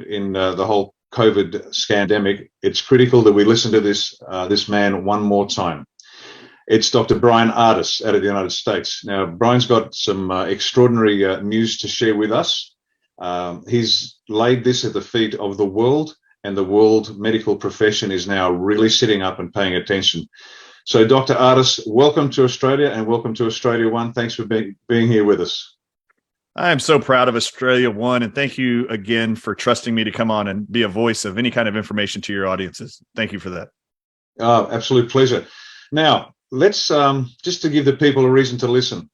in the whole COVID scandemic, it's critical that we listen to this man one more time. It's Dr. Brian Ardis out of the United States. Now, Brian's got some extraordinary news to share with us. He's laid this at the feet of the world, and the world medical profession is now really sitting up and paying attention. So, Dr. Ardis, welcome to Australia, and welcome to Australia One. Thanks for being here with us. I am so proud of Australia One, and thank you again for trusting me to come on and be a voice of any kind of information to your audiences. Thank you for that. Absolute pleasure. Now, let's just to give the people a reason to listen,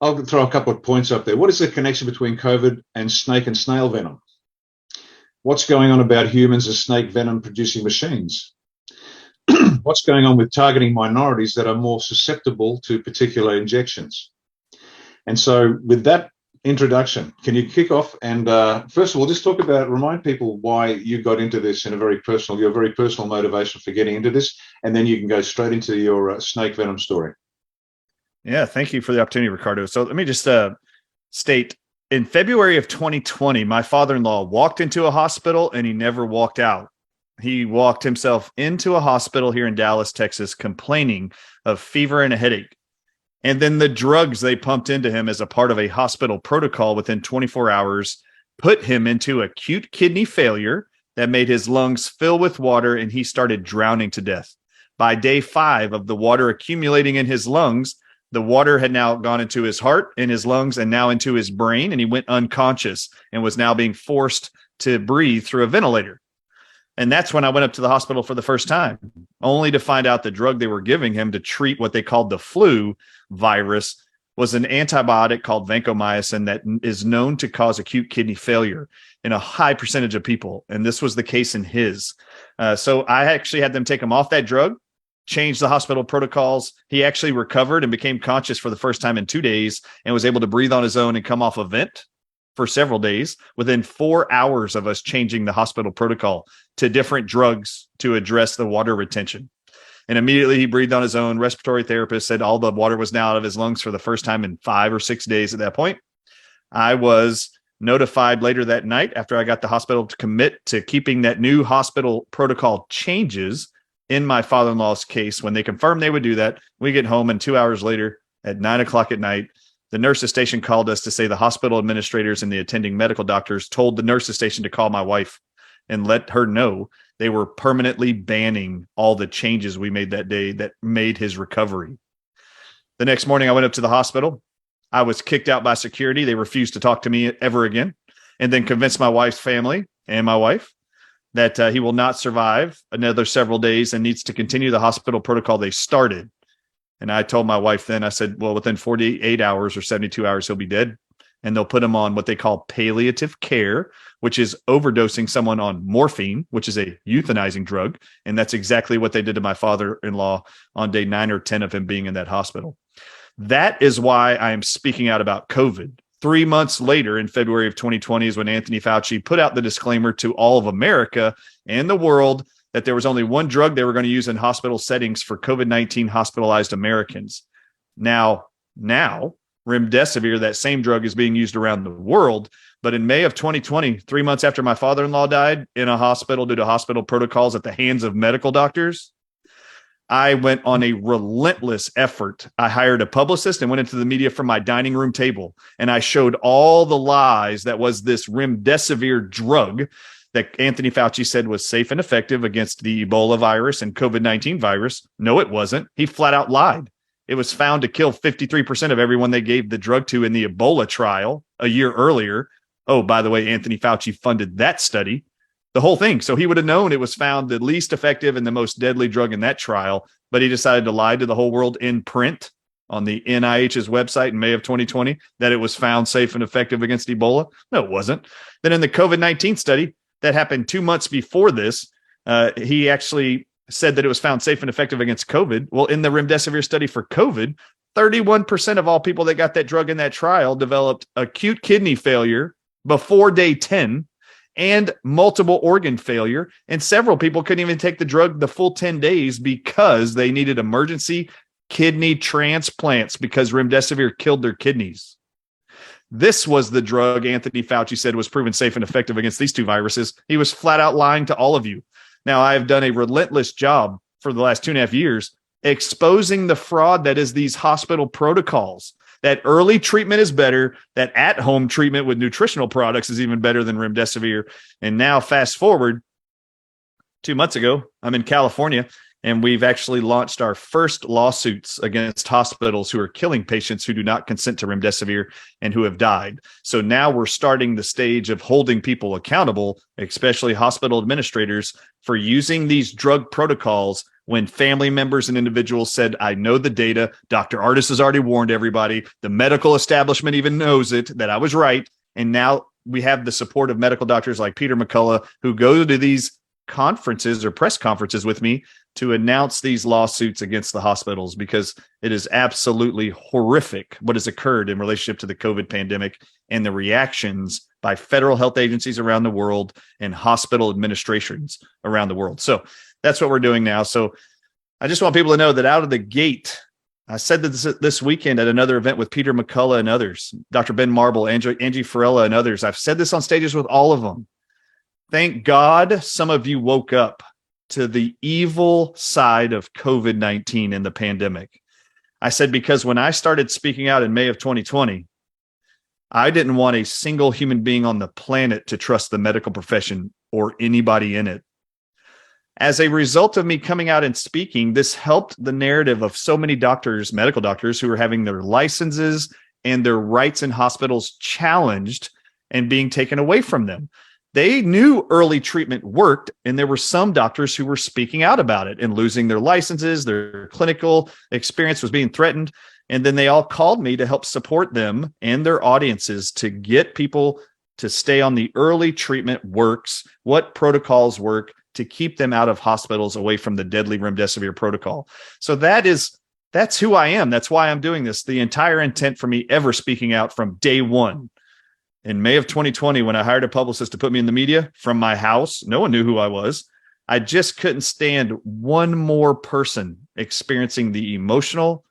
I'll throw a couple of points up there. What is the connection between COVID and snake and snail venom? What's going on about humans as snake venom producing machines? What's going on with targeting minorities that are more susceptible to particular injections? And so with that introduction, can you kick off and first of all, just remind people why you got into this in your very personal motivation for getting into this, and then you can go straight into your snake venom story. Yeah, thank you for the opportunity, Riccardo. So let me just state, in February of 2020, my father-in-law walked into a hospital and he never walked out. He walked himself into a hospital here in Dallas, Texas, complaining of fever and a headache. And then the drugs they pumped into him as a part of a hospital protocol within 24 hours put him into acute kidney failure that made his lungs fill with water, and he started drowning to death. By day 5 of the water accumulating in his lungs, the water had now gone into his heart, in his lungs, and now into his brain, and he went unconscious and was now being forced to breathe through a ventilator. And that's when I went up to the hospital for the first time, only to find out the drug they were giving him to treat what they called the flu virus was an antibiotic called vancomycin that is known to cause acute kidney failure in a high percentage of people. And this was the case in his. So I actually had them take him off that drug, change the hospital protocols. He actually recovered and became conscious for the first time in 2 days and was able to breathe on his own and come off a vent for several days within 4 hours of us changing the hospital protocol to different drugs to address the water retention. And immediately he breathed on his own. Respiratory therapist said all the water was now out of his lungs for the first time in 5 or 6 days at that point. I was notified later that night after I got the hospital to commit to keeping that new hospital protocol changes in my father-in-law's case. When they confirmed they would do that, we get home, and 2 hours later at 9:00 at night, the nurse's station called us to say the hospital administrators and the attending medical doctors told the nurse's station to call my wife and let her know they were permanently banning all the changes we made that day that made his recovery. The next morning, I went up to the hospital. I was kicked out by security. They refused to talk to me ever again, and then convinced my wife's family and my wife that he will not survive another several days and needs to continue the hospital protocol they started. And I told my wife then, I said, well, within 48 hours or 72 hours, he'll be dead. And they'll put him on what they call palliative care, which is overdosing someone on morphine, which is a euthanizing drug. And that's exactly what they did to my father-in-law on day 9 or 10 of him being in that hospital. That is why I am speaking out about COVID. 3 months later, in February of 2020, is when Anthony Fauci put out the disclaimer to all of America and the world that there was only one drug they were going to use in hospital settings for COVID-19 hospitalized Americans. Now, remdesivir, that same drug, is being used around the world. But in May of 2020, 3 months after my father-in-law died in a hospital due to hospital protocols at the hands of medical doctors, I went on a relentless effort. I hired a publicist and went into the media from my dining room table, and I showed all the lies that was this remdesivir drug that Anthony Fauci said was safe and effective against the Ebola virus and COVID-19 virus. No, it wasn't. He flat out lied. It was found to kill 53% of everyone they gave the drug to in the Ebola trial a year earlier. Oh, by the way, Anthony Fauci funded that study, the whole thing. So he would have known it was found the least effective and the most deadly drug in that trial, but he decided to lie to the whole world in print on the NIH's website in May of 2020 that it was found safe and effective against Ebola. No, it wasn't. Then in the COVID-19 study that happened 2 months before this, he actually said that it was found safe and effective against COVID. Well, in the remdesivir study for COVID, 31% of all people that got that drug in that trial developed acute kidney failure before day 10 and multiple organ failure. And several people couldn't even take the drug the full 10 days because they needed emergency kidney transplants because remdesivir killed their kidneys. This was the drug Anthony Fauci said was proven safe and effective against these two viruses. He was flat out lying to all of you. Now, I have done a relentless job for the last 2.5 years exposing the fraud that is these hospital protocols, that early treatment is better, that at-home treatment with nutritional products is even better than remdesivir. And now fast forward 2 months ago, I'm in California, and we've actually launched our first lawsuits against hospitals who are killing patients who do not consent to remdesivir and who have died. So now we're starting the stage of holding people accountable, especially hospital administrators, for using these drug protocols when family members and individuals said, I know the data, Dr. Ardis has already warned everybody, the medical establishment even knows it, that I was right. And now we have the support of medical doctors like Peter McCullough who go to these conferences or press conferences with me to announce these lawsuits against the hospitals, because it is absolutely horrific what has occurred in relationship to the COVID pandemic and the reactions by federal health agencies around the world and hospital administrations around the world. So that's what we're doing now. So I just want people to know that out of the gate, I said this weekend at another event with Peter McCullough and others, Dr. Ben Marble, Angie Farella and others. I've said this on stages with all of them. Thank God some of you woke up to the evil side of COVID-19 and the pandemic. I said, because when I started speaking out in May of 2020, I didn't want a single human being on the planet to trust the medical profession or anybody in it. As a result of me coming out and speaking, this helped the narrative of so many doctors, medical doctors, who are having their licenses and their rights in hospitals challenged and being taken away from them. They knew early treatment worked, and there were some doctors who were speaking out about it and losing their licenses. Their clinical experience was being threatened. And then they all called me to help support them and their audiences to get people to stay on the early treatment works, what protocols work to keep them out of hospitals, away from the deadly remdesivir protocol. So that's who I am. That's why I'm doing this. The entire intent for me ever speaking out from day one. In May of 2020, when I hired a publicist to put me in the media from my house, no one knew who I was. I just couldn't stand one more person experiencing the emotional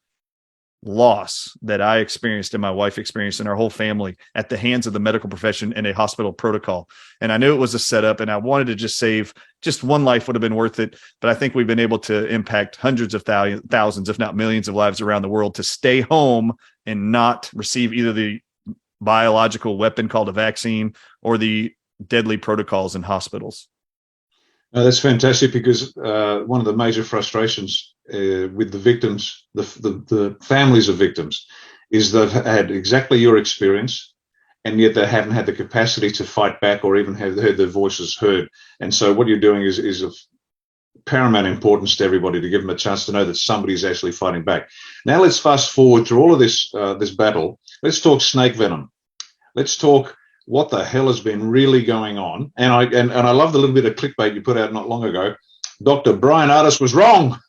loss that I experienced and my wife experienced and our whole family at the hands of the medical profession and a hospital protocol. And I knew it was a setup, and I wanted to just save just one life would have been worth it. But I think we've been able to impact hundreds of thousands, if not millions of lives around the world to stay home and not receive either the biological weapon called a vaccine or the deadly protocols in hospitals. No, that's fantastic, because one of the major frustrations with the victims, the families of victims, is they've had exactly your experience, and yet they haven't had the capacity to fight back or even have heard their voices heard. And so what you're doing is of paramount importance to everybody, to give them a chance to know that somebody's actually fighting back. Now let's fast forward through all of this battle. Let's talk snake venom. Let's talk what the hell has been really going on. And I love the little bit of clickbait you put out not long ago. Dr. Brian Ardis was wrong.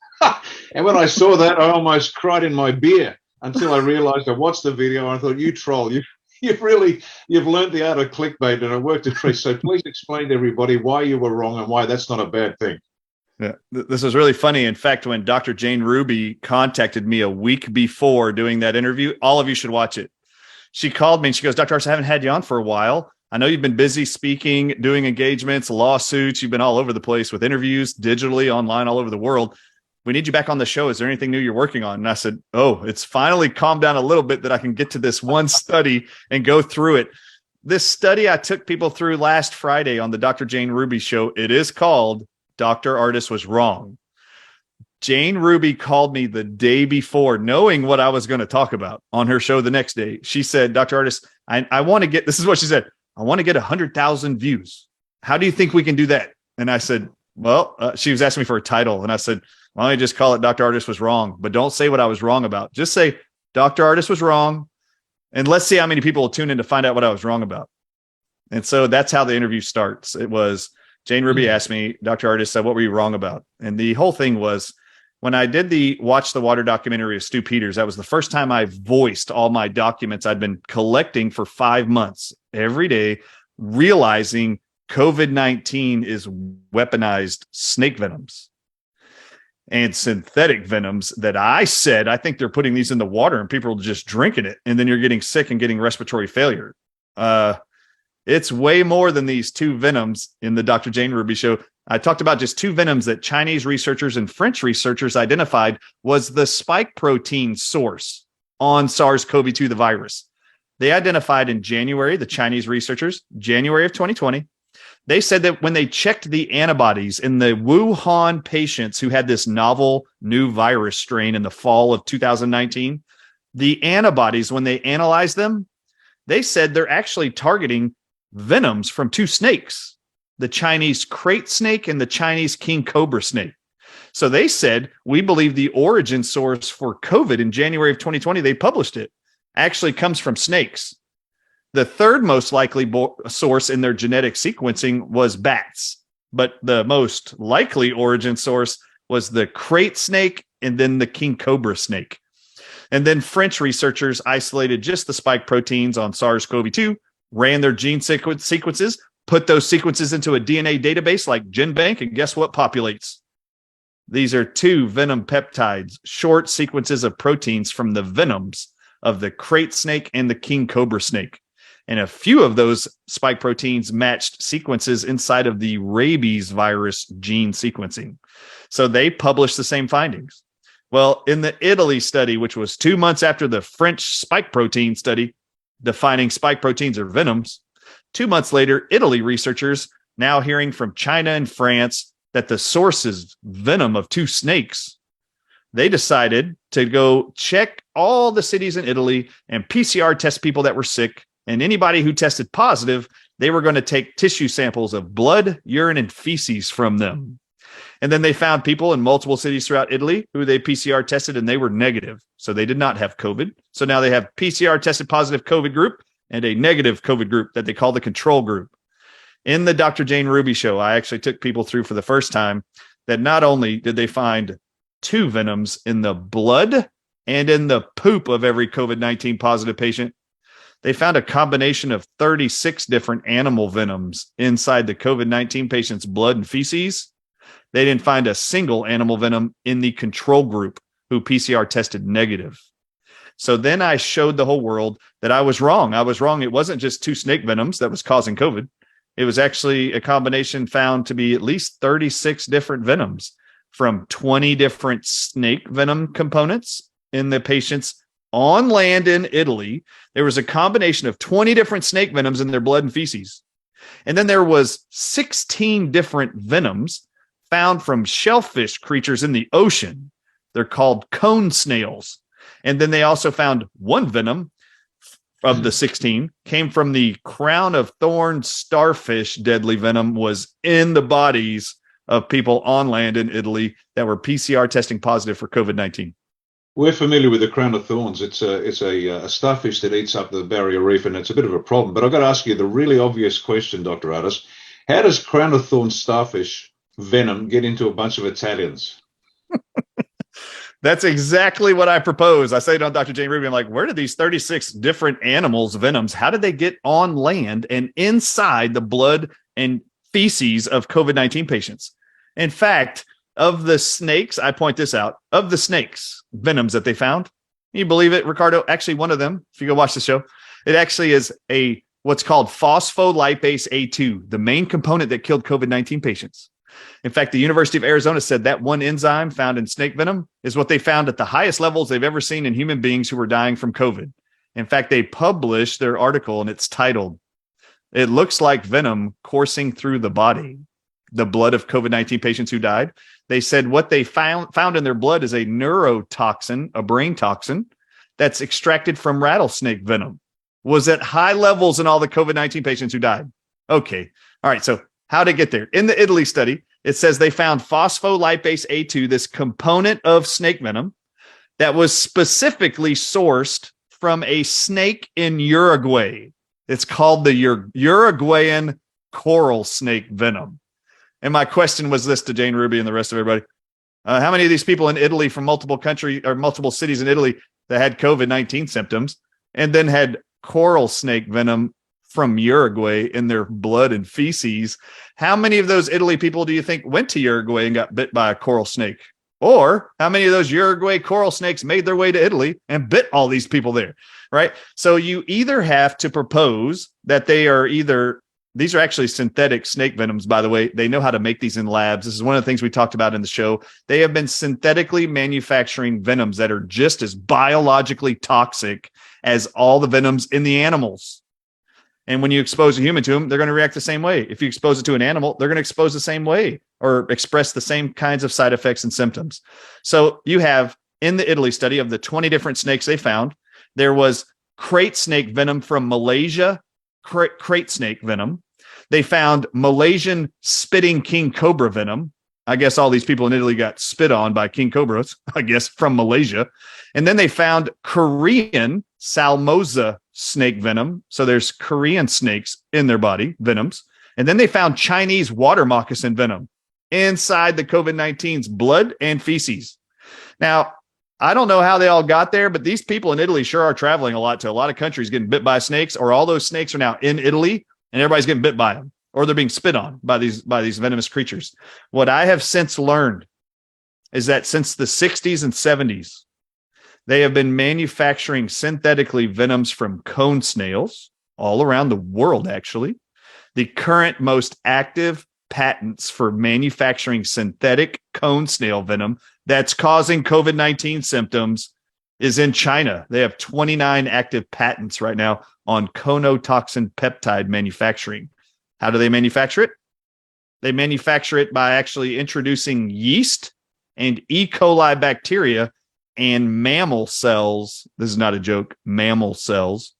And when I saw that, I almost cried in my beer until I realized I watched the video and I thought, you troll, you've learned the art of clickbait, and it worked a treat. So please explain to everybody why you were wrong and why that's not a bad thing. Yeah, this was really funny. In fact, when Dr. Jane Ruby contacted me a week before doing that interview, all of you should watch it. She called me and she goes, Dr. Ardis, I haven't had you on for a while. I know you've been busy speaking, doing engagements, lawsuits. You've been all over the place with interviews, digitally, online, all over the world. We need you back on the show. Is there anything new you're working on? And I said, oh, it's finally calmed down a little bit that I can get to this one study and go through it. This study I took people through last Friday on the Dr. Jane Ruby show. It is called Dr. Ardis Was Wrong. Jane Ruby called me the day before, knowing what I was going to talk about on her show the next day. She said, Dr. Ardis, I want to get, this is what she said, I want to get 100,000 views. How do you think we can do that? And I said, well, she was asking me for a title. And I said, why don't you just call it Dr. Ardis Was Wrong? But don't say what I was wrong about. Just say Dr. Ardis was wrong. And let's see how many people will tune in to find out what I was wrong about. And so that's how the interview starts. It was Jane Ruby asked me, Dr. Ardis, what were you wrong about? And the whole thing was, when I did the Watch the Water documentary of Stu Peters, that was the first time I voiced all my documents I'd been collecting for 5 months every day, realizing COVID-19 is weaponized snake venoms. and synthetic venoms that I said, I think they're putting these in the water and people are just drinking it. And then you're getting sick and getting respiratory failure. It's way more than these two venoms in the Dr. Jane Ruby show. I talked about just two venoms that Chinese researchers and French researchers identified was the spike protein source on SARS-CoV-2, the virus. They identified in January, the Chinese researchers, January of 2020, they said that when they checked the antibodies in the Wuhan patients who had this novel new virus strain in the fall of 2019, the antibodies, when they analyzed them, they said they're actually targeting venoms from two snakes, the Chinese crate snake and the Chinese king cobra snake. So they said, we believe the origin source for COVID in January of 2020, they published it, actually comes from snakes. The third most likely source in their genetic sequencing was bats, but the most likely origin source was the crate snake and then the king cobra snake. And then French researchers isolated just the spike proteins on SARS-CoV-2, ran their gene sequences, put those sequences into a DNA database like GenBank, and guess what populates? These are two venom peptides, short sequences of proteins from the venoms of the crate snake and the king cobra snake. And a few of those spike proteins matched sequences inside of the rabies virus gene sequencing. So they published the same findings. Well, in the Italy study, which was 2 months after the French spike protein study, defining spike proteins or venoms, 2 months later, Italy researchers, now hearing from China and France that the source is venom of two snakes, they decided to go check all the cities in Italy and PCR test people that were sick. And anybody who tested positive, they were going to take tissue samples of blood, urine, and feces from them. And then they found people in multiple cities throughout Italy who they PCR tested and they were negative. So they did not have COVID. So now they have PCR tested positive COVID group and a negative COVID group that they call the control group. In the Dr. Jane Ruby show, I actually took people through for the first time that not only did they find two venoms in the blood and in the poop of every COVID-19 positive patient, they found a combination of 36 different animal venoms inside the COVID-19 patient's blood and feces. They didn't find a single animal venom in the control group who PCR tested negative. So then I showed the whole world that I was wrong. I was wrong. It wasn't just two snake venoms that was causing COVID. It was actually a combination found to be at least 36 different venoms from 20 different snake venom components in the patients on land in Italy. There was a combination of 20 different snake venoms in their blood and feces. And then there was 16 different venoms found from shellfish creatures in the ocean. They're called cone snails. And then they also found one venom of the 16 came from the crown of thorns starfish. Deadly venom was in the bodies of people on land in Italy that were PCR testing positive for COVID-19. We're familiar with the crown of thorns. It's a starfish that eats up the barrier reef, and it's a bit of a problem. But I've got to ask you the really obvious question, Dr. Ardis. How does crown of thorns starfish venom get into a bunch of Italians? That's exactly what I propose. I say it on Dr. Jane Ruby. I'm like, where did these 36 different animals, venoms, how did they get on land and inside the blood and feces of COVID-19 patients? In fact, of the snakes, I point this out, of the snakes, venoms that they found, can you believe it, Riccardo? Actually, one of them, if you go watch the show, it actually is what's called phospholipase A2, the main component that killed COVID-19 patients. In fact, the University of Arizona said that one enzyme found in snake venom is what they found at the highest levels they've ever seen in human beings who were dying from COVID. In fact, they published their article and it's titled, "It Looks Like Venom Coursing Through the Body, the Blood of COVID-19 Patients Who Died." They said what they found in their blood is a neurotoxin, a brain toxin, that's extracted from rattlesnake venom, was at high levels in all the COVID-19 patients who died. Okay. All right. So how to get there? In the Italy study, it says they found phospholipase A2, this component of snake venom that was specifically sourced from a snake in Uruguay. It's called the Uruguayan coral snake venom. And my question was this to Jane Ruby and the rest of everybody. How many of these people in Italy from multiple countries or multiple cities in Italy that had COVID-19 symptoms and then had coral snake venom from Uruguay in their blood and feces? How many of those Italy people do you think went to Uruguay and got bit by a coral snake? Or how many of those Uruguay coral snakes made their way to Italy and bit all these people there, right? So you either have to propose that these are actually synthetic snake venoms, by the way. They know how to make these in labs. This is one of the things we talked about in the show. They have been synthetically manufacturing venoms that are just as biologically toxic as all the venoms in the animals. And when you expose a human to them, they're going to react the same way. If you expose it to an animal, they're going to expose the same way or express the same kinds of side effects and symptoms. So you have, in the Italy study, of the 20 different snakes they found, there was crate snake venom from Malaysia, crate snake venom. They found Malaysian spitting king cobra venom. I guess all these people in Italy got spit on by king cobras, I guess, from Malaysia. And then they found Korean Salmonella snake venom. So there's Korean snakes in their body, venoms. And then they found Chinese water moccasin venom inside the COVID-19's blood and feces. Now, I don't know how they all got there, but these people in Italy sure are traveling a lot to a lot of countries getting bit by snakes, or all those snakes are now in Italy and everybody's getting bit by them, or they're being spit on by these venomous creatures. What I have since learned is that since the 60s and 70s, they have been manufacturing synthetically venoms from cone snails all around the world, actually. The current most active patents for manufacturing synthetic cone snail venom that's causing COVID-19 symptoms is in China. They have 29 active patents right now on conotoxin peptide manufacturing. How do they manufacture it? They manufacture it by actually introducing yeast and E. coli bacteria and mammal cells. This is not a joke. Mammal cells.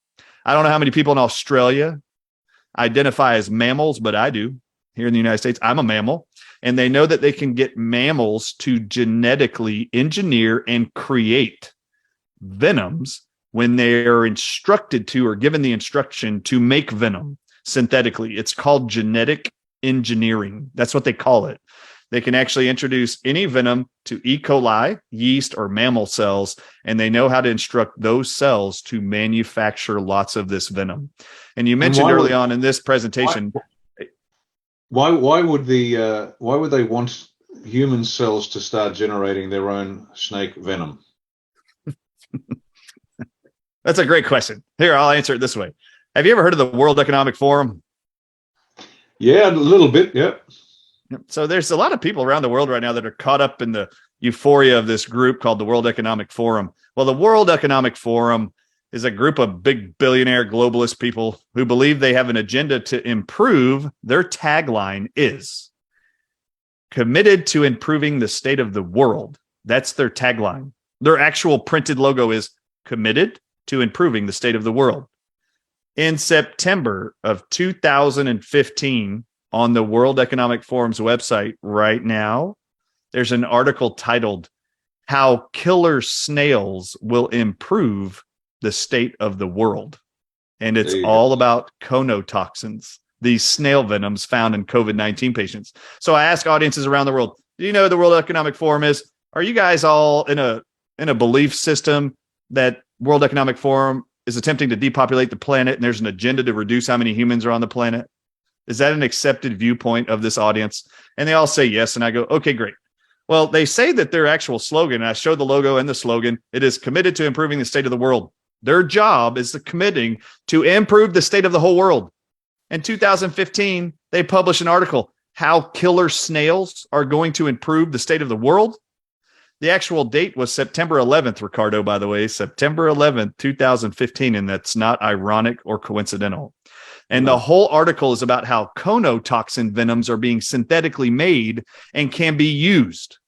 I don't know how many people in Australia identify as mammals, but I do. Here in the United States, I'm a mammal. And they know that they can get mammals to genetically engineer and create venoms when they are instructed to, or given the instruction to make venom synthetically. It's called genetic engineering. That's what they call it. They can actually introduce any venom to E. coli, yeast, or mammal cells, and they know how to instruct those cells to manufacture lots of this venom. And you mentioned early on in this presentation. Why would they want human cells to start generating their own snake venom? That's a great question. Here, I'll answer it this way. Have you ever heard of the World Economic Forum? Yeah, a little bit. Yeah. So there's a lot of people around the world right now that are caught up in the euphoria of this group called the World Economic Forum. Well, the World Economic Forum is a group of big billionaire globalist people who believe they have an agenda to improve. Their tagline is committed to improving the state of the world. That's their tagline. Their actual printed logo is committed to improving the state of the world. In September of 2015, on the World Economic Forum's website right now, there's an article titled How Killer Snails Will Improve the State of the World. And it's all about conotoxins, these snail venoms found in COVID-19 patients. So I ask audiences around the world, do you know who the World Economic Forum is? Are you guys all in a belief system that World Economic Forum is attempting to depopulate the planet and there's an agenda to reduce how many humans are on the planet? Is that an accepted viewpoint of this audience? And they all say yes. And I go, okay, great. Well, they say that their actual slogan, and I showed the logo and the slogan, it is committed to improving the state of the world. Their job is committing to improve the state of the whole world. In 2015, they published an article, How Killer Snails Are Going to Improve the State of the World. The actual date was September 11th, Riccardo, by the way, September 11th, 2015, and that's not ironic or coincidental. And the whole article is about how conotoxin venoms are being synthetically made and can be used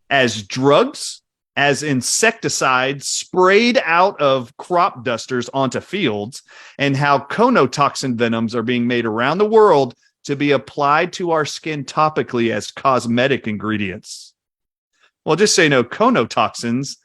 as drugs, as insecticides sprayed out of crop dusters onto fields, and how conotoxin venoms are being made around the world to be applied to our skin topically as cosmetic ingredients. Well, just so you know, conotoxins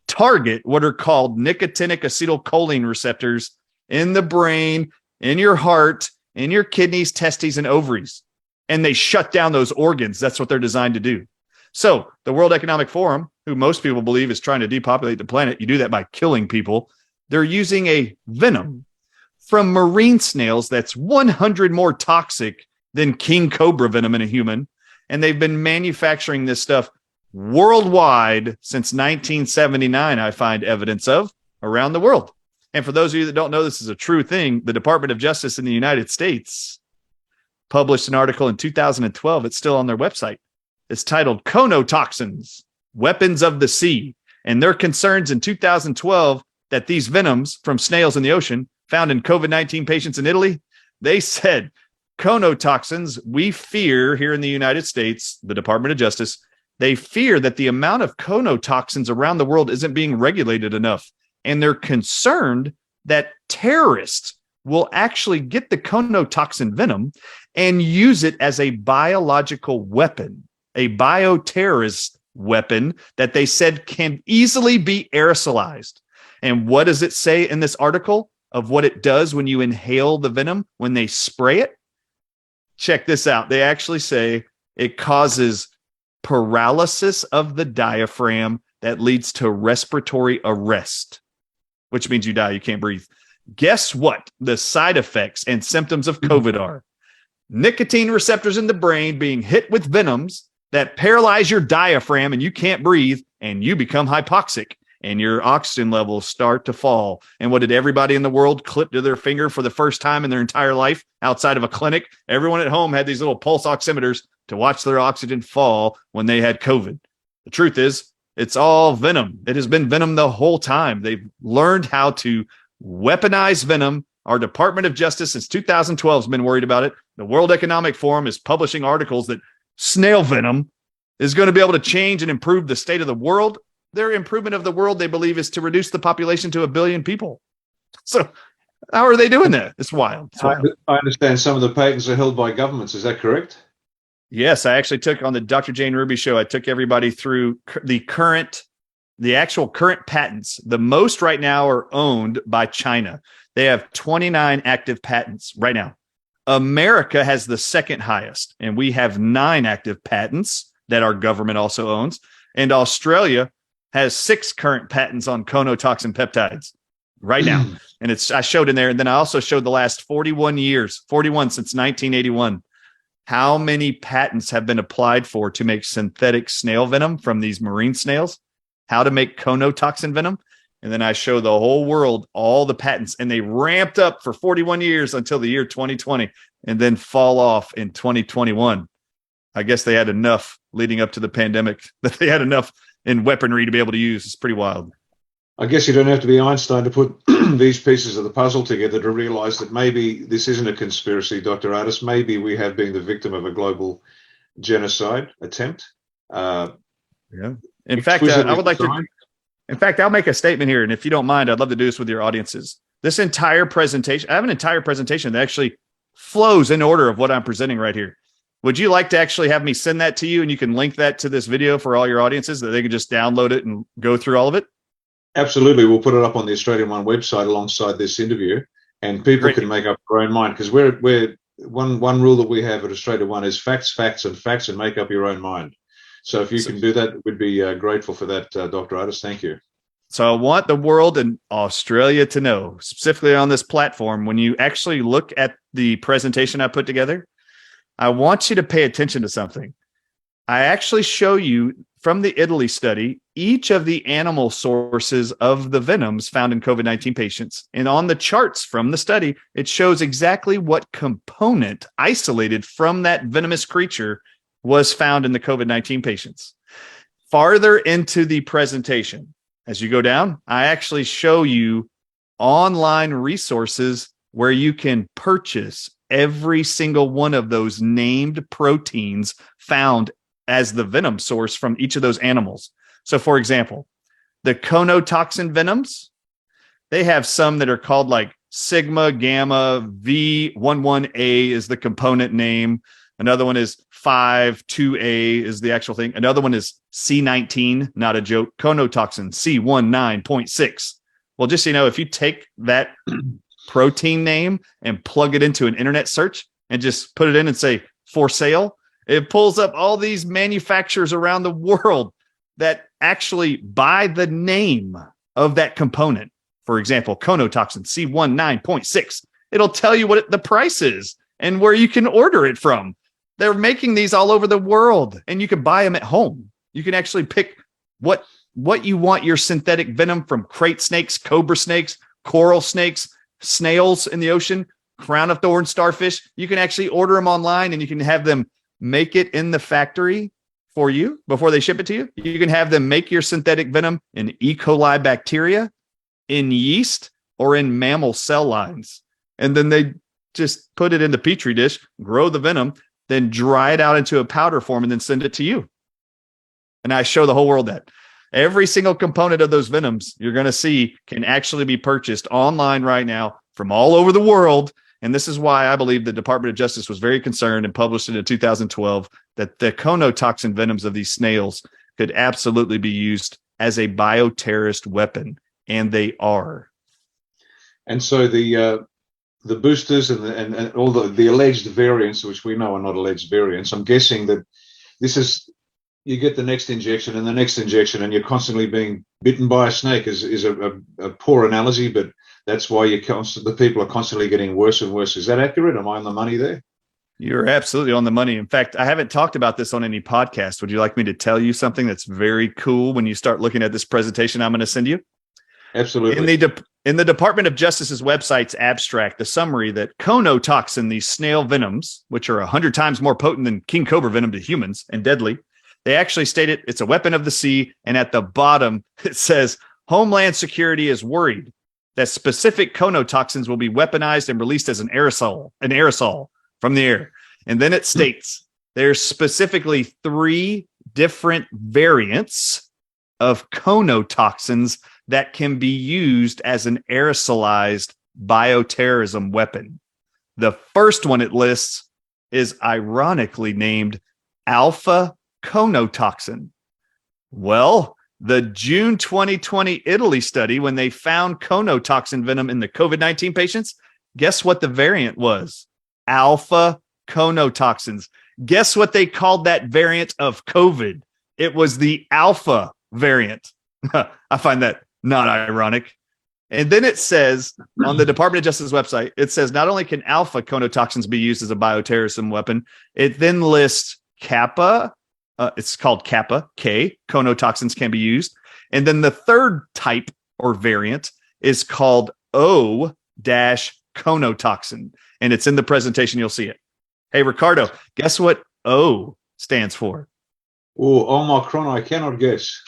target what are called nicotinic acetylcholine receptors in the brain, in your heart, in your kidneys, testes, and ovaries. And they shut down those organs. That's what they're designed to do. So the World Economic Forum, who most people believe is trying to depopulate the planet, you do that by killing people. They're using a venom from marine snails that's 100 more toxic than king cobra venom in a human. And they've been manufacturing this stuff worldwide since 1979, I find evidence of around the world. And for those of you that don't know, this is a true thing. The Department of Justice in the United States published an article in 2012. It's still on their website. It's titled Conotoxins, Weapons of the Sea. And their concerns in 2012 that these venoms from snails in the ocean found in COVID-19 patients in Italy, they said, conotoxins, we fear here in the United States, the Department of Justice, they fear that the amount of conotoxins around the world isn't being regulated enough. And they're concerned that terrorists will actually get the conotoxin venom and use it as a biological weapon, a bioterrorist weapon that they said can easily be aerosolized. And what does it say in this article of what it does when you inhale the venom, when they spray it? Check this out. They actually say it causes paralysis of the diaphragm that leads to respiratory arrest, which means you die, you can't breathe. Guess what the side effects and symptoms of COVID are? Nicotine receptors in the brain being hit with venoms that paralyze your diaphragm and you can't breathe and you become hypoxic and your oxygen levels start to fall. And what did everybody in the world clip to their finger for the first time in their entire life outside of a clinic? Everyone at home had these little pulse oximeters to watch their oxygen fall when they had COVID. The truth is, it's all venom. It has been venom the whole time. They've learned how to weaponize venom. Our Department of Justice since 2012 has been worried about it. The World Economic Forum is publishing articles that snail venom is going to be able to change and improve the state of the world. Their improvement of the world, they believe, is to reduce the population to 1 billion people. So how are they doing that? It's wild. It's wild. I understand some of the patents are held by governments. Is that correct? Yes, I actually took on the Dr. Jane Ruby show. I took everybody through the actual current patents. The most right now are owned by China. They have 29 active patents right now. America has the second highest, and we have 9 active patents that our government also owns. And Australia has 6 current patents on conotoxin peptides right now. And I showed in there. And then I also showed the last 41 years, 41 since 1981. How many patents have been applied for to make synthetic snail venom from these marine snails? How to make conotoxin venom? And then I show the whole world all the patents, and they ramped up for 41 years until the year 2020 and then fall off in 2021. I guess they had enough leading up to the pandemic that they had enough in weaponry to be able to use. It's pretty wild. I guess you don't have to be Einstein to put these pieces of the puzzle together to realize that maybe this isn't a conspiracy, Dr. Artis. Maybe we have been the victim of a global genocide attempt. Yeah. In fact, I would like to. In fact, I'll make a statement here, and if you don't mind, I'd love to do this with your audiences. This entire presentation, I have an entire presentation that actually flows in order of what I'm presenting right here. Would you like to actually have me send that to you, and you can link that to this video for all your audiences that they can just download it and go through all of it? Absolutely. We'll put it up on the Australian One website alongside this interview, and people can make up their own mind, because we're one rule that we have at Australia One is facts, and make up your own mind. So if you can do that, we'd be grateful for that, Dr. Artis. Thank you. So I want the world and Australia to know, specifically on this platform, when you actually look at the presentation I put together, I want you to pay attention to something. I actually show you from the Italy study, each of the animal sources of the venoms found in COVID-19 patients. And on the charts from the study, it shows exactly what component isolated from that venomous creature was found in the COVID-19 patients. Farther into the presentation, as you go down, I actually show you online resources where you can purchase every single one of those named proteins found as the venom source from each of those animals. So for example, the conotoxin venoms, they have some that are called like sigma, gamma, V11A is the component name. Another one is 5,2A is the actual thing. Another one is C19, not a joke, conotoxin C19.6. Well, just so you know, if you take that protein name and plug it into an internet search and just put it in and say for sale, it pulls up all these manufacturers around the world that actually buy the name of that component. For example, conotoxin C19.6. It'll tell you what the price is and where you can order it from. They're making these all over the world, and you can buy them at home. You can actually pick what you want your synthetic venom from: crate snakes, cobra snakes, coral snakes, snails in the ocean, crown of thorns, starfish. You can actually order them online and you can have them make it in the factory for you before they ship it to you. You can have them make your synthetic venom in E. coli bacteria, in yeast, or in mammal cell lines. And then they just put it in the petri dish, grow the venom, then dry it out into a powder form and then send it to you. And I show the whole world that. Every single component of those venoms you're going to see can actually be purchased online right now from all over the world. And this is why I believe the Department of Justice was very concerned and published it in 2012 that the conotoxin venoms of these snails could absolutely be used as a bioterrorist weapon. And they are. And so the boosters and all the alleged variants, which we know are not alleged variants, I'm guessing that this is, you get the next injection and the next injection, and you're constantly being bitten by a snake is a poor analogy, but that's why the people are constantly getting worse and worse. Is that accurate? Am I on the money there? You're absolutely on the money. In fact, I haven't talked about this on any podcast. Would you like me to tell you something that's very cool when you start looking at this presentation I'm going to send you? Absolutely. In the Department of Justice's website's abstract, the summary that conotoxin, these snail venoms, which are 100 times more potent than king cobra venom to humans and deadly, they actually state it's a weapon of the sea. And at the bottom, it says Homeland Security is worried that specific conotoxins will be weaponized and released as an aerosol from the air. And then it states there's specifically 3 different variants of conotoxins that can be used as an aerosolized bioterrorism weapon. The first one it lists is ironically named alpha conotoxin. Well, the June 2020 Italy study, when they found conotoxin venom in the COVID-19 patients, guess what the variant was? Alpha conotoxins. Guess what they called that variant of COVID? It was the alpha variant. I find that not ironic. And then it says on the Department of Justice website, it says not only can alpha conotoxins be used as a bioterrorism weapon, it then lists kappa. It's called kappa K. Conotoxins can be used. And then the third type or variant is called O-conotoxin. And it's in the presentation. You'll see it. Hey, Riccardo, guess what O stands for? Oh, Omicron, I cannot guess.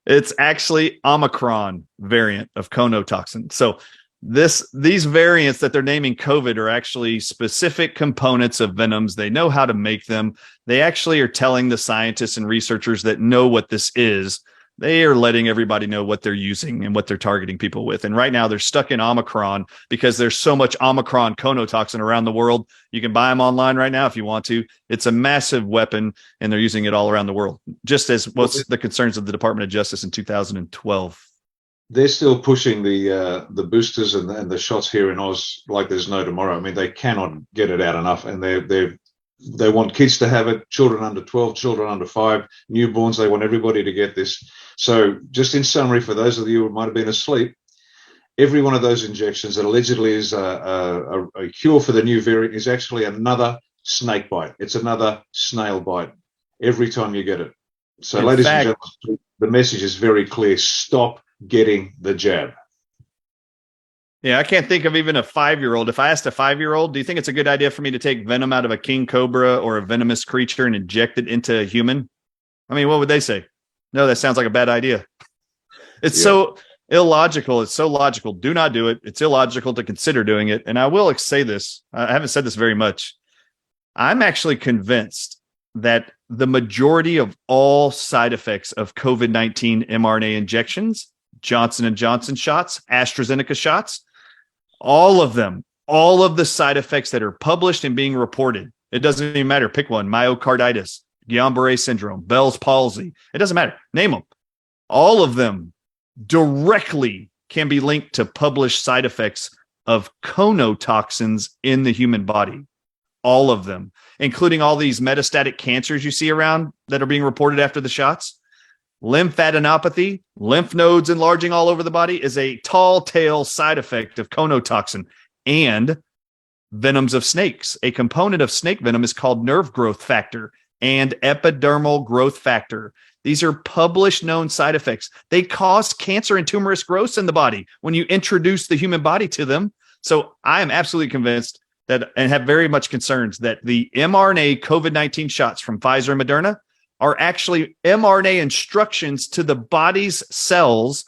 It's actually Omicron variant of conotoxin. So these variants that they're naming COVID are actually specific components of venoms. They know how to make them. They actually are telling the scientists and researchers that know what this is. They are letting everybody know what they're using and what they're targeting people with. And right now they're stuck in Omicron because there's so much Omicron conotoxin around the world. You can buy them online right now if you want to. It's a massive weapon and they're using it all around the world, just as was the concerns of the Department of Justice in 2012. They're still pushing the boosters and the shots here in Oz like there's no tomorrow. I mean, they cannot get it out enough, and they want kids to have it, children under 12, children under 5, newborns. They want everybody to get this. So just in summary, for those of you who might have been asleep, every one of those injections that allegedly is a cure for the new variant is actually another snake bite. It's another snail bite every time you get it. So, ladies and gentlemen, the message is very clear. Stop getting the jab. Yeah, I can't think of even a 5-year-old. If I asked a 5-year-old, do you think it's a good idea for me to take venom out of a king cobra or a venomous creature and inject it into a human? I mean, what would they say? No, that sounds like a bad idea. It's so illogical. It's so logical. Do not do it. It's illogical to consider doing it. And I will say this. I haven't said this very much. I'm actually convinced that the majority of all side effects of COVID-19 mRNA injections, Johnson & Johnson shots, AstraZeneca shots, all of them, all of the side effects that are published and being reported, it doesn't even matter. Pick one: myocarditis, Guillain-Barré syndrome, Bell's palsy. It doesn't matter. Name them. All of them directly can be linked to published side effects of conotoxins in the human body. All of them, including all these metastatic cancers you see around that are being reported after the shots. Lymphadenopathy, lymph nodes enlarging all over the body, is a tall tale side effect of conotoxin. And venoms of snakes. A component of snake venom is called nerve growth factor. and epidermal growth factor. These are published known side effects. They cause cancer and tumorous growths in the body when you introduce the human body to them. So I am absolutely convinced that, and have very much concerns that the mRNA COVID-19 shots from Pfizer and Moderna are actually mRNA instructions to the body's cells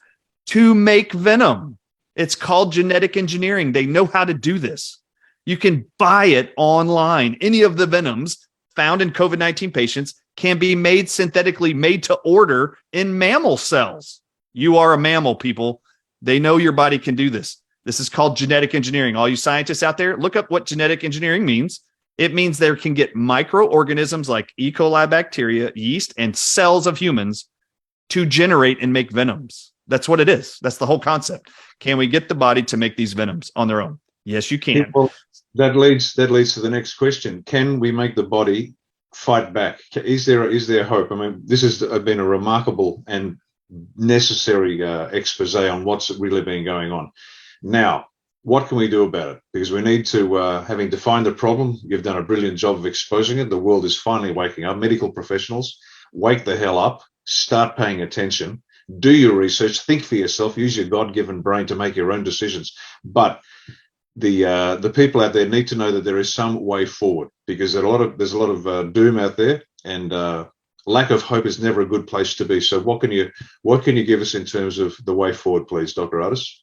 to make venom. It's called genetic engineering. They know how to do this. You can buy it online. Any of the venoms found in COVID-19 patients can be made synthetically, made to order in mammal cells. You are a mammal, people. They know your body can do this. This is called genetic engineering. All you scientists out there, look up what genetic engineering means. It means there can get microorganisms like E. coli bacteria, yeast, and cells of humans to generate and make venoms. That's what it is. That's the whole concept. Can we get the body to make these venoms on their own? Yes, you can. Well, that leads to the next question. Can we make the body fight back? Is there hope? I mean, this has been a remarkable and necessary expose on what's really been going on. Now, what can we do about it? Because we need to, having defined the problem, you've done a brilliant job of exposing it. The world is finally waking up. Medical professionals, wake the hell up, start paying attention, do your research, think for yourself, use your God-given brain to make your own decisions. But the people out there need to know that there is some way forward, because there's a lot of doom out there, and lack of hope is never a good place to be. So what can you give us in terms of the way forward, please, Dr. Artis?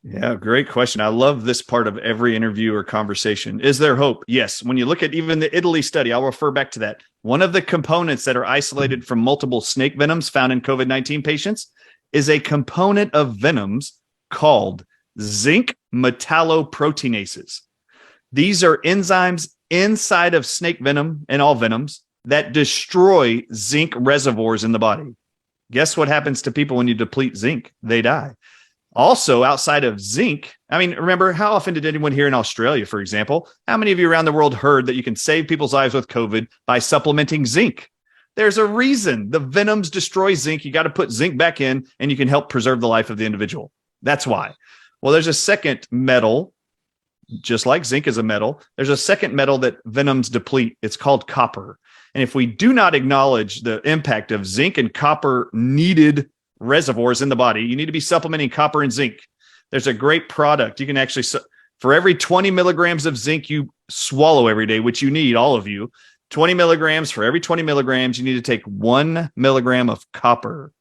Yeah, great question. I love this part of every interview or conversation. Is there hope? Yes. When you look at even the Italy study, I'll refer back to that. One of the components that are isolated from multiple snake venoms found in COVID-19 patients is a component of venoms called zinc metalloproteinases. These are enzymes inside of snake venom and all venoms that destroy zinc reservoirs in the body. Guess what happens to people when you deplete zinc? They die. Also, outside of zinc, I mean, remember, how often did anyone here in Australia, for example, how many of you around the world heard that you can save people's lives with COVID by supplementing zinc? There's a reason. The venoms destroy zinc. You got to put zinc back in, and you can help preserve the life of the individual. That's why. Well, there's a second metal, just like zinc is a metal. There's a second metal that venoms deplete. It's called copper. And if we do not acknowledge the impact of zinc and copper needed reservoirs in the body, you need to be supplementing copper and zinc. There's a great product. You can actually, for every 20 milligrams of zinc you swallow every day, which you need, all of you, 20 milligrams, for every 20 milligrams, you need to take 1 milligram of copper.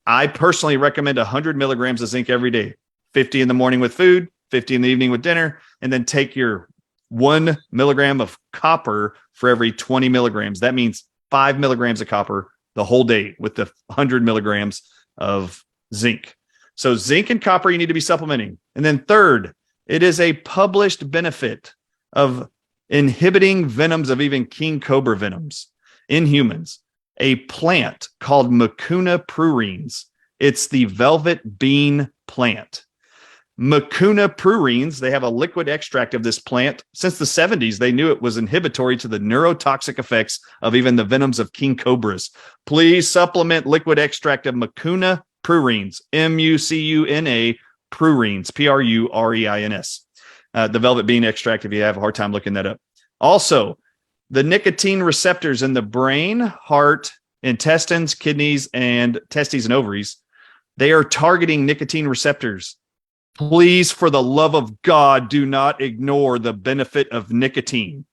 I personally recommend 100 milligrams of zinc every day, 50 in the morning with food, 50 in the evening with dinner, and then take your 1 milligram of copper for every 20 milligrams. That means 5 milligrams of copper the whole day with the 100 milligrams of zinc. So zinc and copper you need to be supplementing. And then third, it is a published benefit of inhibiting venoms of even king cobra venoms in humans. A plant called Mucuna prurines. It's the velvet bean plant. Mucuna prurines, they have a liquid extract of this plant. Since the 70s, they knew it was inhibitory to the neurotoxic effects of even the venoms of king cobras. Please supplement liquid extract of Mucuna prurines, M-U-C-U-N-A prurines, P-R-U-R-E-I-N-S. The velvet bean extract, if you have a hard time looking that up. Also, the nicotine receptors in the brain, heart, intestines, kidneys, and testes and ovaries, they are targeting nicotine receptors. Please, for the love of God, do not ignore the benefit of nicotine.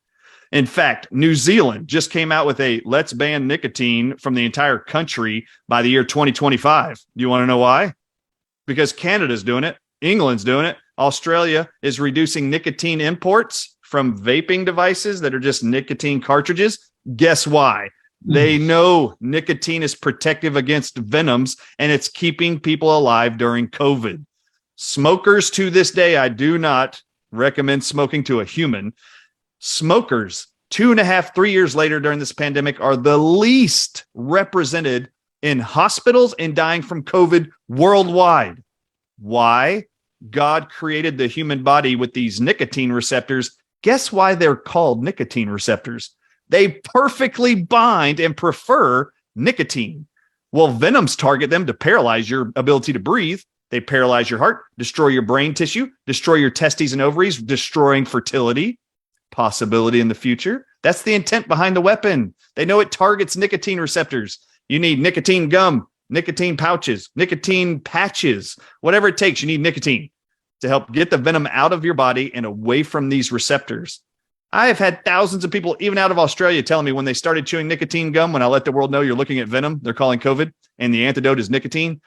In fact, New Zealand just came out with a let's ban nicotine from the entire country by the year 2025. Do you want to know why? Because Canada's doing it. England's doing it. Australia is reducing nicotine imports from vaping devices that are just nicotine cartridges. Guess why? They know nicotine is protective against venoms, and it's keeping people alive during COVID. Smokers to this day, I do not recommend smoking to a human. Smokers, 2.5, 3 years later during this pandemic, are the least represented in hospitals and dying from COVID worldwide. Why? God created the human body with these nicotine receptors. Guess why they're called nicotine receptors? They perfectly bind and prefer nicotine. Well, venoms target them to paralyze your ability to breathe. They paralyze your heart, destroy your brain tissue, destroy your testes and ovaries, destroying fertility, possibility in the future, That's the intent behind the weapon. They know it targets nicotine receptors. You need nicotine gum, nicotine pouches, nicotine patches, whatever it takes. You need nicotine to help get the venom out of your body and away from these receptors. I have had thousands of people, even out of Australia, telling me when they started chewing nicotine gum, when I let the world know you're looking at venom, they're calling COVID, and the antidote is nicotine.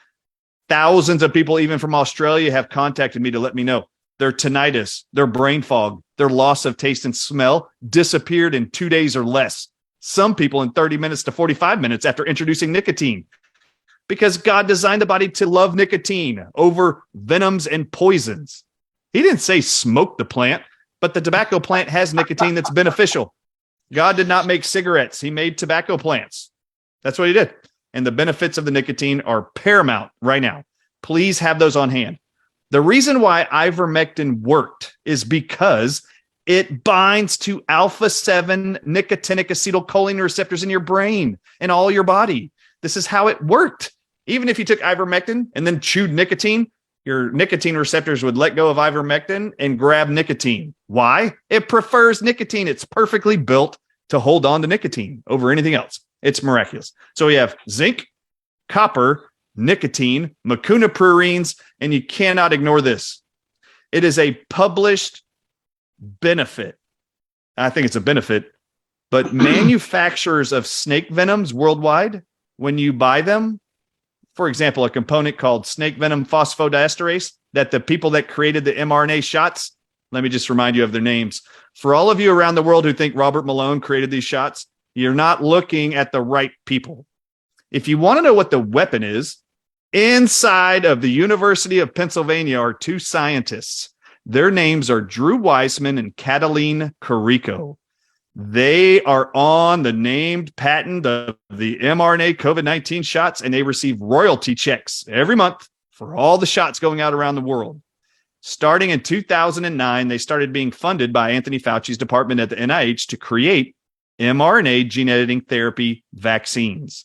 Thousands of people, even from Australia, have contacted me to let me know their tinnitus, their brain fog, their loss of taste and smell disappeared in 2 days or less. Some people in 30 minutes to 45 minutes after introducing nicotine. Because God designed the body to love nicotine over venoms and poisons. He didn't say smoke the plant, but the tobacco plant has nicotine that's beneficial. God did not make cigarettes. He made tobacco plants. That's what he did. And the benefits of the nicotine are paramount right now. Please have those on hand. The reason why ivermectin worked is because it binds to alpha-7 nicotinic acetylcholine receptors in your brain and all your body. This is how it worked. Even if you took ivermectin and then chewed nicotine, your nicotine receptors would let go of ivermectin and grab nicotine. Why? It prefers nicotine. It's perfectly built to hold on to nicotine over anything else. It's miraculous. So we have zinc, copper, nicotine, macunapurines, and you cannot ignore this. It is a published benefit. I think it's a benefit, but manufacturers of snake venoms worldwide, when you buy them, for example, a component called snake venom phosphodiesterase that the people that created the mRNA shots, let me just remind you of their names. For all of you around the world who think Robert Malone created these shots, you're not looking at the right people. If you want to know what the weapon is, inside of the University of Pennsylvania are two scientists. Their names are Drew Weissman and Cataline Carrico. They are on the named patent of the mRNA COVID-19 shots, and they receive royalty checks every month for all the shots going out around the world. Starting in 2009, they started being funded by Anthony Fauci's department at the NIH to create mRNA gene editing therapy vaccines.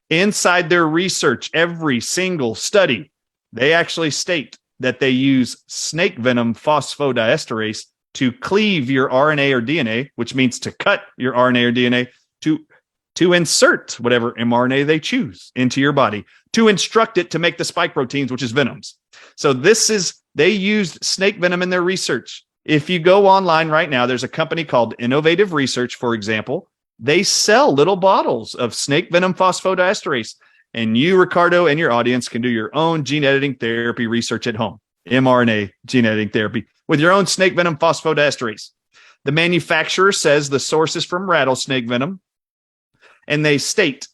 Inside their research, every single study, they actually state that they use snake venom phosphodiesterase to cleave your RNA or DNA, which means to cut your RNA or DNA, to insert whatever mRNA they choose into your body, to instruct it to make the spike proteins, which is venoms. So they used snake venom in their research. If you go online right now, there's a company called Innovative Research, for example. They sell little bottles of snake venom phosphodiesterase. And you, Riccardo, and your audience can do your own gene editing therapy research at home. mRNA gene editing therapy with your own snake venom phosphodiesterase. The manufacturer says the source is from rattlesnake venom. And they state,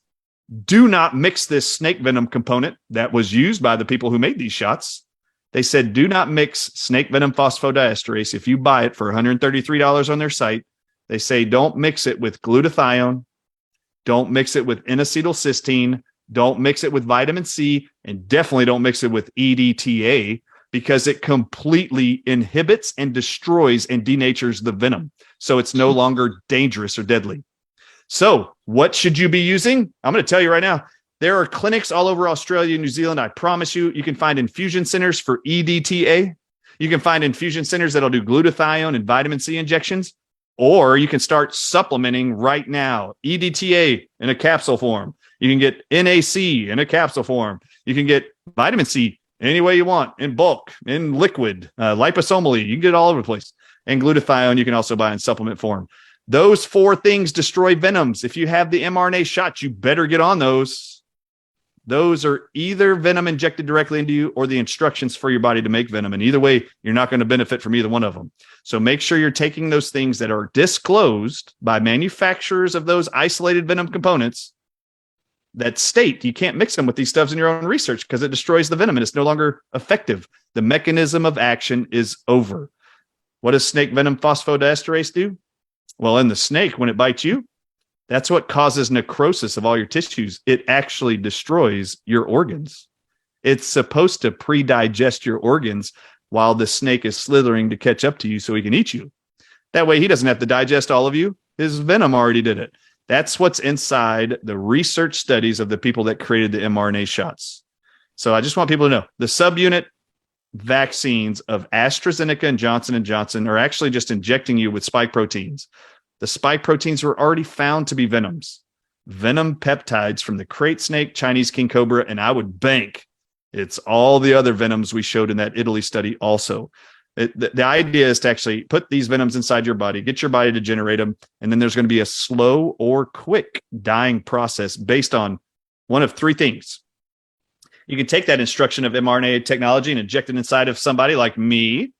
do not mix this snake venom component that was used by the people who made these shots. They said, do not mix snake venom phosphodiesterase. If you buy it for $133 on their site, they say, don't mix it with glutathione. Don't mix it with N-acetylcysteine. Don't mix it with vitamin C, and definitely don't mix it with EDTA, because it completely inhibits and destroys and denatures the venom. So it's no longer dangerous or deadly. So what should you be using? I'm going to tell you right now. There are clinics all over Australia and New Zealand. I promise you, you can find infusion centers for EDTA. You can find infusion centers that'll do glutathione and vitamin C injections, or you can start supplementing right now. EDTA in a capsule form. You can get NAC in a capsule form. You can get vitamin C any way you want, in bulk, in liquid, liposomally. You can get it all over the place. And glutathione you can also buy in supplement form. Those four things destroy venoms. If you have the mRNA shots, you better get on those. Those are either venom injected directly into you or the instructions for your body to make venom. And either way, you're not going to benefit from either one of them. So make sure you're taking those things that are disclosed by manufacturers of those isolated venom components that state you can't mix them with these stuffs in your own research because it destroys the venom and it's no longer effective. The mechanism of action is over. What does snake venom phosphodiesterase do? Well, in the snake, when it bites you, that's what causes necrosis of all your tissues. It actually destroys your organs. It's supposed to pre-digest your organs while the snake is slithering to catch up to you so he can eat you. That way he doesn't have to digest all of you. His venom already did it. That's what's inside the research studies of the people that created the mRNA shots. So I just want people to know the subunit vaccines of AstraZeneca and Johnson & Johnson are actually just injecting you with spike proteins. The spike proteins were already found to be venoms, venom peptides from the crate snake, Chinese king cobra, and I would bank it's all the other venoms we showed in that Italy study also. The idea is to actually put these venoms inside your body, get your body to generate them, and then there's going to be a slow or quick dying process based on one of three things. You can take that instruction of mRNA technology and inject it inside of somebody like me,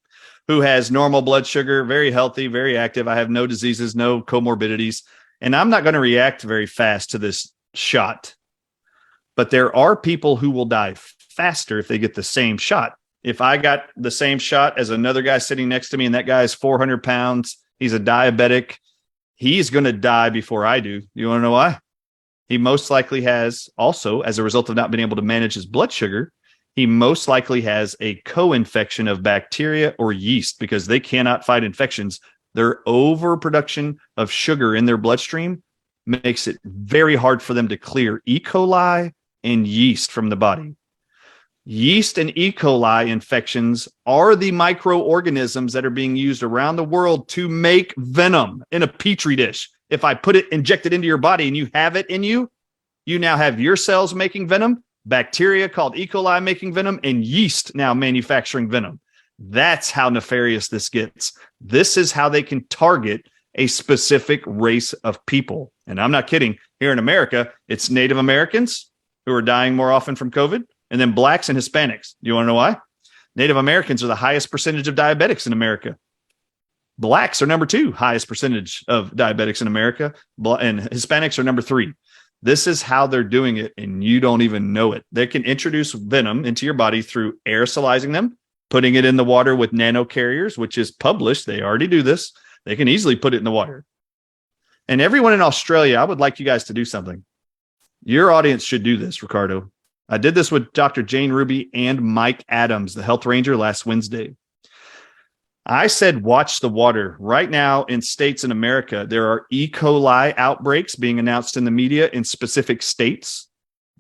who has normal blood sugar, very healthy, very active. I have no diseases, no comorbidities, and I'm not going to react very fast to this shot. But there are people who will die faster if they get the same shot. If I got the same shot as another guy sitting next to me and that guy is 400 pounds, he's a diabetic, he's going to die before I do. You want to know why? He most likely has also, as a result of not being able to manage his blood sugar, he most likely has a co-infection of bacteria or yeast because they cannot fight infections. Their overproduction of sugar in their bloodstream makes it very hard for them to clear E. coli and yeast from the body. Yeast and E. coli infections are the microorganisms that are being used around the world to make venom in a petri dish. If I inject it into your body and you have it in you, you now have your cells making venom, bacteria called E. coli making venom, and yeast now manufacturing venom. That's how nefarious this gets. This is how they can target a specific race of people. And I'm not kidding. Here in America, it's Native Americans who are dying more often from COVID, and then blacks and Hispanics. Do you want to know why? Native Americans are the highest percentage of diabetics in America. Blacks are number 2 highest percentage of diabetics in America, and Hispanics are number 3. This is how they're doing it, and you don't even know it. They can introduce venom into your body through aerosolizing them, putting it in the water with nanocarriers, which is published. They already do this. They can easily put it in the water. And everyone in Australia, I would like you guys to do something. Your audience should do this, Riccardo. I did this with Dr. Jane Ruby and Mike Adams, the health ranger, last Wednesday. I said, watch the water. Right now in states in America, there are E. coli outbreaks being announced in the media in specific states.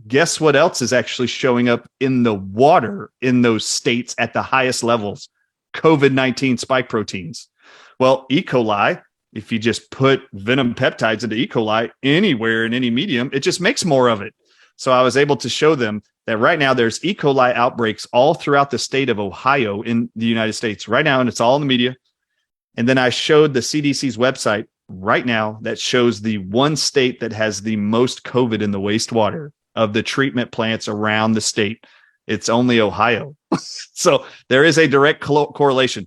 Guess what else is actually showing up in the water in those states at the highest levels? COVID-19 spike proteins. Well, E. coli, if you just put venom peptides into E. coli anywhere in any medium, it just makes more of it. So I was able to show them that right now there's E. coli outbreaks all throughout the state of Ohio in the United States right now, and it's all in the media. And then I showed the CDC's website right now that shows the one state that has the most COVID in the wastewater of the treatment plants around the state. It's only Ohio. So there is a direct correlation.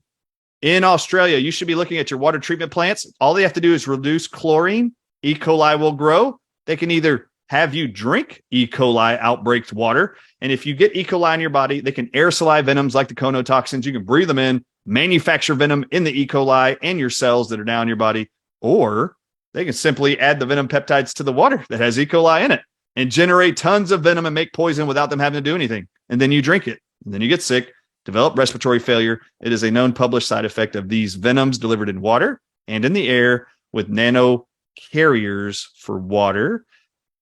In Australia, you should be looking at your water treatment plants. All they have to do is reduce chlorine. E. coli will grow. They can either have you drink E. coli outbreaked water. And if you get E. coli in your body, they can aerosolize venoms like the conotoxins. You can breathe them in, manufacture venom in the E. coli and your cells that are now in your body. Or they can simply add the venom peptides to the water that has E. coli in it and generate tons of venom and make poison without them having to do anything. And then you drink it. And then you get sick, develop respiratory failure. It is a known published side effect of these venoms delivered in water and in the air with nano carriers for water.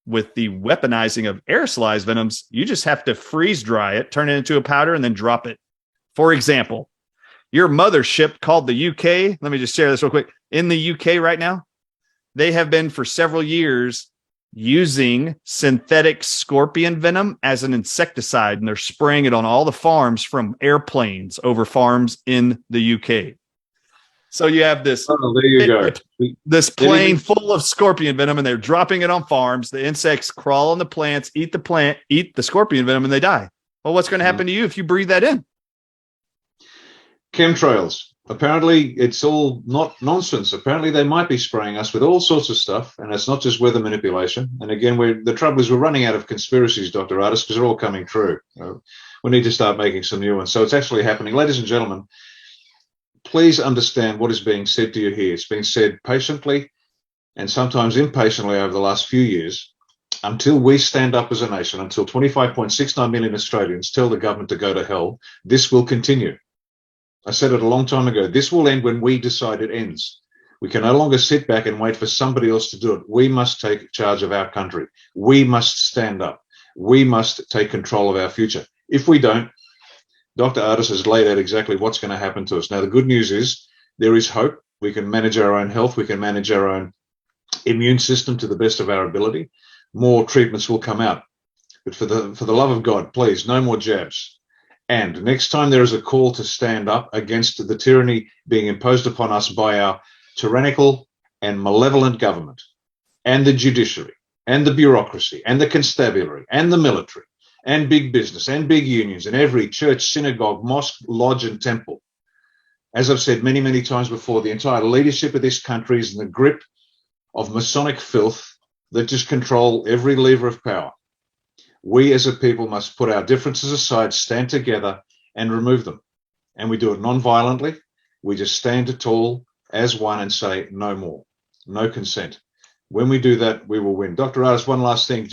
With the weaponizing of aerosolized venoms, you just have to freeze dry it, turn it into a powder, and then drop it. For example, your mothership called the UK, let me just share this real quick. In the UK right now, they have been for several years using synthetic scorpion venom as an insecticide, and they're spraying it on all the farms from airplanes over farms in the UK. So you have this, there you go. This plane full of scorpion venom, and they're dropping it on farms. The insects crawl on the plants, eat the scorpion venom, and they die. Well, what's going to happen to you if you breathe that in? Chemtrails. Apparently, it's all not nonsense. Apparently, they might be spraying us with all sorts of stuff, and it's not just weather manipulation. And again, the trouble is we're running out of conspiracies, Dr. Artis, because they're all coming true. We need to start making some new ones. So it's actually happening. Ladies and gentlemen, please understand what is being said to you here. It's being said patiently and sometimes impatiently over the last few years until we stand up as a nation, until 25.69 million Australians tell the government to go to hell. This will continue. I said it a long time ago. This will end when we decide it ends. We can no longer sit back and wait for somebody else to do it. We must take charge of our country. We must stand up. We must take control of our future. If we don't, Dr. Artis has laid out exactly what's going to happen to us. Now, the good news is there is hope. We can manage our own health. We can manage our own immune system to the best of our ability. More treatments will come out. But for the love of God, please, no more jabs. And next time there is a call to stand up against the tyranny being imposed upon us by our tyrannical and malevolent government and the judiciary and the bureaucracy and the constabulary and the military and big business and big unions and every church, synagogue, mosque, lodge and temple, as I've said many, many times before, the entire leadership of this country is in the grip of Masonic filth that just control every lever of power. We as a people must put our differences aside, stand together and remove them. And we do it non-violently. We just stand tall as one and say no more, no consent. When we do that, we will win. Dr. Artis, one last thing.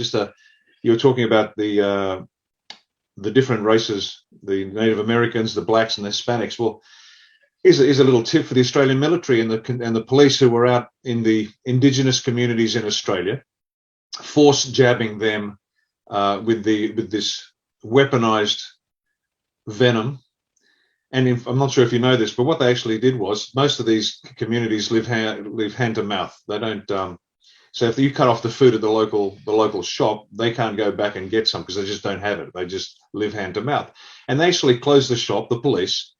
You were talking about the different races, the Native Americans, the blacks and the Hispanics. Well, here's a little tip for the Australian military and the police who were out in the Indigenous communities in Australia, force jabbing them with this weaponized venom. And I'm not sure if you know this, but what they actually did was most of these communities live hand to mouth. They don't. So if you cut off the food at the local shop, they can't go back and get some because they just don't have it. They just live hand to mouth. And they actually closed the shop, the police,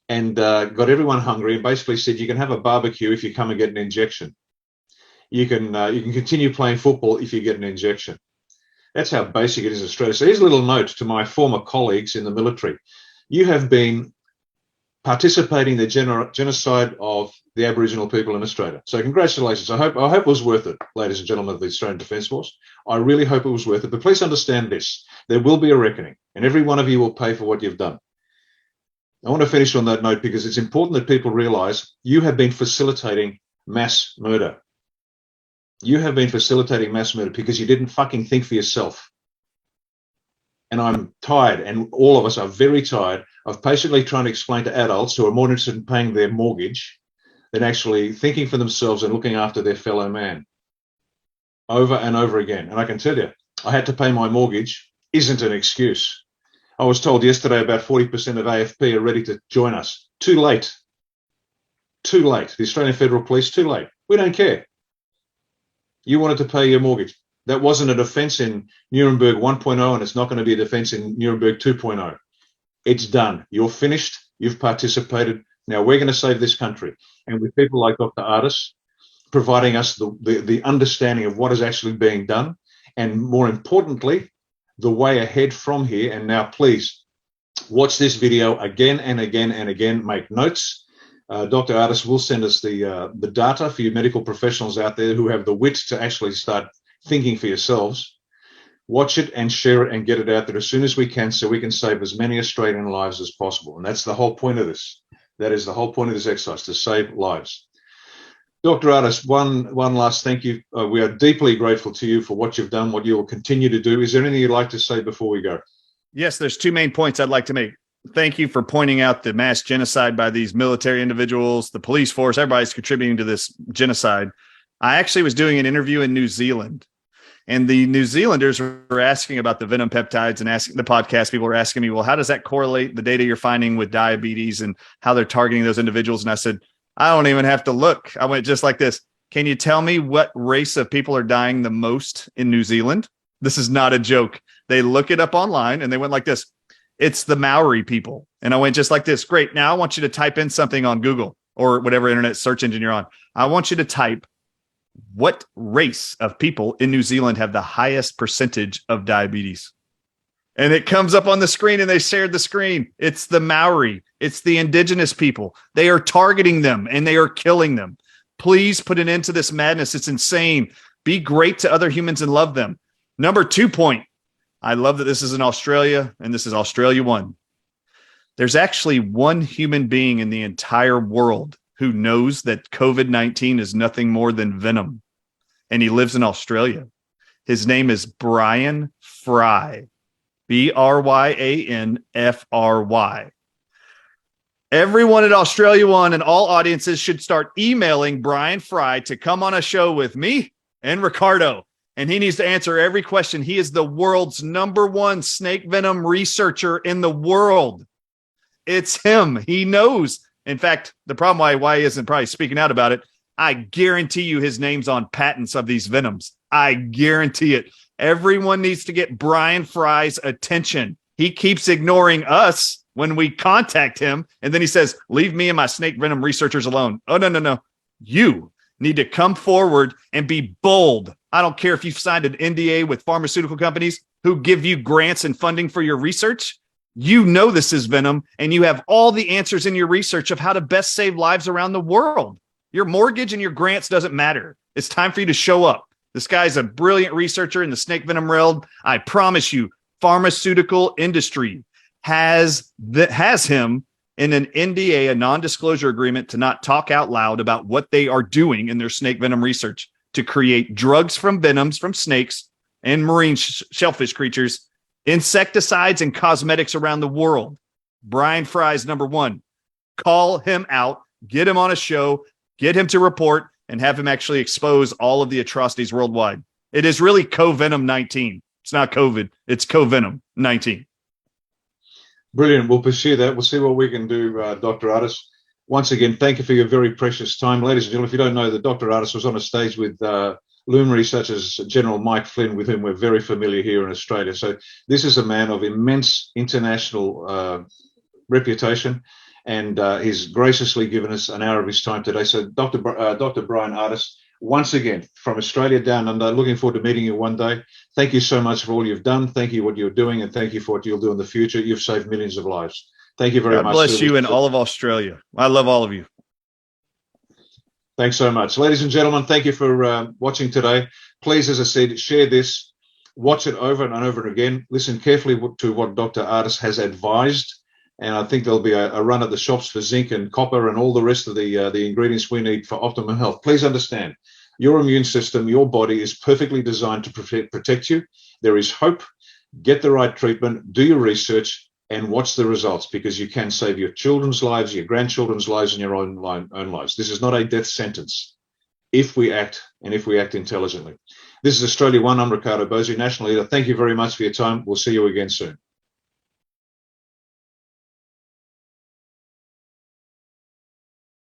and got everyone hungry and basically said you can have a barbecue if you come and get an injection. You can continue playing football if you get an injection. That's how basic it is in Australia. So here's a little note to my former colleagues in the military. You have been participating in the genocide of the Aboriginal people in Australia. So congratulations. I hope it was worth it, ladies and gentlemen of the Australian Defence Force. I really hope it was worth it. But please understand this. There will be a reckoning, and every one of you will pay for what you've done. I want to finish on that note because it's important that people realise you have been facilitating mass murder. You have been facilitating mass murder because you didn't fucking think for yourself. And I'm tired, and all of us are very tired of patiently trying to explain to adults who are more interested in paying their mortgage than actually thinking for themselves and looking after their fellow man over and over again. And I can tell you, I had to pay my mortgage isn't an excuse. I was told yesterday about 40% of AFP are ready to join us. Too late. Too late. The Australian Federal Police, too late. We don't care. You wanted to pay your mortgage. That wasn't a defence in Nuremberg 1.0, and it's not going to be a defence in Nuremberg 2.0. It's done. You're finished. You've participated. Now we're going to save this country. And with people like Dr. Artis providing us the understanding of what is actually being done, and more importantly, the way ahead from here. And now please watch this video again and again and again. Make notes. Dr. Artis will send us the data for you medical professionals out there who have the wit to actually start thinking for yourselves. Watch it and share it and get it out there as soon as we can so we can save as many Australian lives as possible. And that's the whole point of this. That is the whole point of this exercise, to save lives. Dr. Artis, one last thank you. We are deeply grateful to you for what you've done, what you will continue to do. Is there anything you'd like to say before we go? Yes, there's two main points I'd like to make. Thank you for pointing out the mass genocide by these military individuals, the police force, everybody's contributing to this genocide. I actually was doing an interview in New Zealand, and the New Zealanders were asking about the venom peptides, and asking the podcast people were asking me, well, how does that correlate the data you're finding with diabetes and how they're targeting those individuals? And I said, I don't even have to look. I went just like this. Can you tell me what race of people are dying the most in New Zealand? This is not a joke. They look it up online and they went like this. It's the Maori people. And I went just like this. Great. Now I want you to type in something on Google or whatever internet search engine you're on. I want you to type what race of people in New Zealand have the highest percentage of diabetes. And it comes up on the screen and they shared the screen. It's the Maori. It's the indigenous people. They are targeting them and they are killing them. Please put an end to this madness. It's insane. Be great to other humans and love them. Number 2 point. I love that this is in Australia and this is Australia 1. There's actually one human being in the entire world who knows that COVID-19 is nothing more than venom. And he lives in Australia. His name is Brian Fry. BRYANFRY. Everyone at Australia One and all audiences should start emailing Brian Fry to come on a show with me and Riccardo. And he needs to answer every question. He is the world's #1 snake venom researcher in the world. It's him. He knows In fact, the problem why he isn't probably speaking out about it, I guarantee you his name's on patents of these venoms. I guarantee it. Everyone needs to get Brian Fry's attention. He keeps ignoring us when we contact him. And then he says, leave me and my snake venom researchers alone. Oh, no. You need to come forward and be bold. I don't care if you've signed an NDA with pharmaceutical companies who give you grants and funding for your research. You know this is venom, and you have all the answers in your research of how to best save lives around the world. Your mortgage and your grants doesn't matter. It's time for you to show up. This guy's a brilliant researcher in the snake venom realm. I promise you, pharmaceutical industry has him in an NDA, a non-disclosure agreement, to not talk out loud about what they are doing in their snake venom research to create drugs from venoms from snakes and marine shellfish creatures, insecticides and cosmetics around the world. Brian Fry's number one. Call him out, get him on a show, get him to report, and have him actually expose all of the atrocities worldwide. It is really co-venom 19. It's not COVID. It's co-venom 19. Brilliant. We'll pursue that. We'll see what we can do, Dr. Artis. Once again, thank you for your very precious time. Ladies and gentlemen, if you don't know that Dr. Artis was on a stage with luminaries such as General Mike Flynn, with whom we're very familiar here in Australia. So this is a man of immense international reputation, and he's graciously given us an hour of his time today. So Dr. Brian Artis, once again, from Australia down under, looking forward to meeting you one day. Thank you so much for all you've done. Thank you for what you're doing, and thank you for what you'll do in the future. You've saved millions of lives. Thank you very much. God bless you and all of Australia. I love all of you. Thanks so much. Ladies and gentlemen, thank you for watching today. Please, as I said, share this, watch it over and over again. Listen carefully to what Dr. Artis has advised. And I think there'll be a run at the shops for zinc and copper and all the rest of the ingredients we need for optimum health. Please understand, your immune system, your body is perfectly designed to protect you. There is hope. Get the right treatment, do your research, and watch the results, because you can save your children's lives, your grandchildren's lives, and your own lives. This is not a death sentence if we act, and if we act intelligently. This is Australia One. I'm Riccardo Bosi, National Leader. Thank you very much for your time. We'll see you again soon.